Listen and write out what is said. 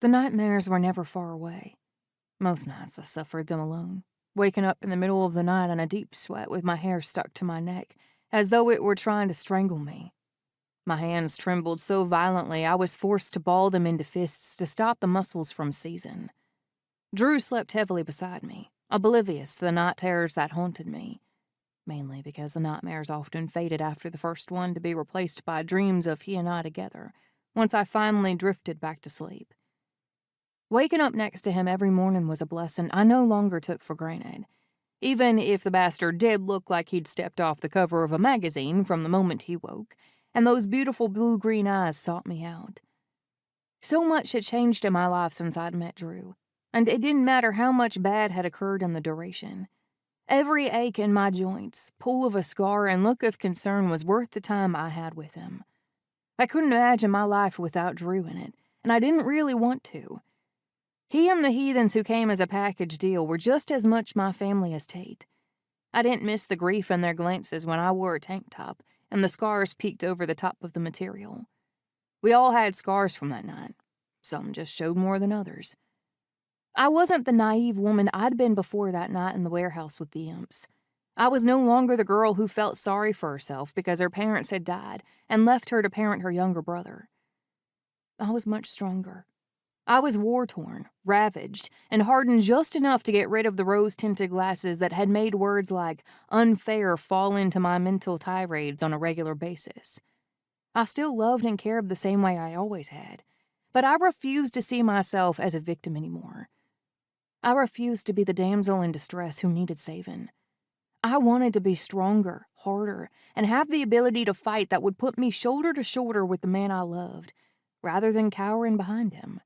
The nightmares were never far away. Most nights I suffered them alone, waking up in the middle of the night in a deep sweat with my hair stuck to my neck, as though it were trying to strangle me. My hands trembled so violently I was forced to ball them into fists to stop the muscles from seizing. Drew slept heavily beside me, oblivious to the night terrors that haunted me, mainly because the nightmares often faded after the first one to be replaced by dreams of he and I together, once I finally drifted back to sleep. Waking up next to him every morning was a blessing I no longer took for granted, even if the bastard did look like he'd stepped off the cover of a magazine from the moment he woke, and those beautiful blue-green eyes sought me out. So much had changed in my life since I'd met Drew, and it didn't matter how much bad had occurred in the duration. Every ache in my joints, pull of a scar, and look of concern was worth the time I had with him. I couldn't imagine my life without Drew in it, and I didn't really want to. He and the heathens who came as a package deal were just as much my family as Tate. I didn't miss the grief in their glances when I wore a tank top, and the scars peeked over the top of the material. We all had scars from that night. Some just showed more than others. I wasn't the naive woman I'd been before that night in the warehouse with the imps. I was no longer the girl who felt sorry for herself because her parents had died and left her to parent her younger brother. I was much stronger. I was war-torn, ravaged, and hardened just enough to get rid of the rose-tinted glasses that had made words like unfair fall into my mental tirades on a regular basis. I still loved and cared the same way I always had, but I refused to see myself as a victim anymore. I refused to be the damsel in distress who needed saving. I wanted to be stronger, harder, and have the ability to fight that would put me shoulder to shoulder with the man I loved, rather than cowering behind him.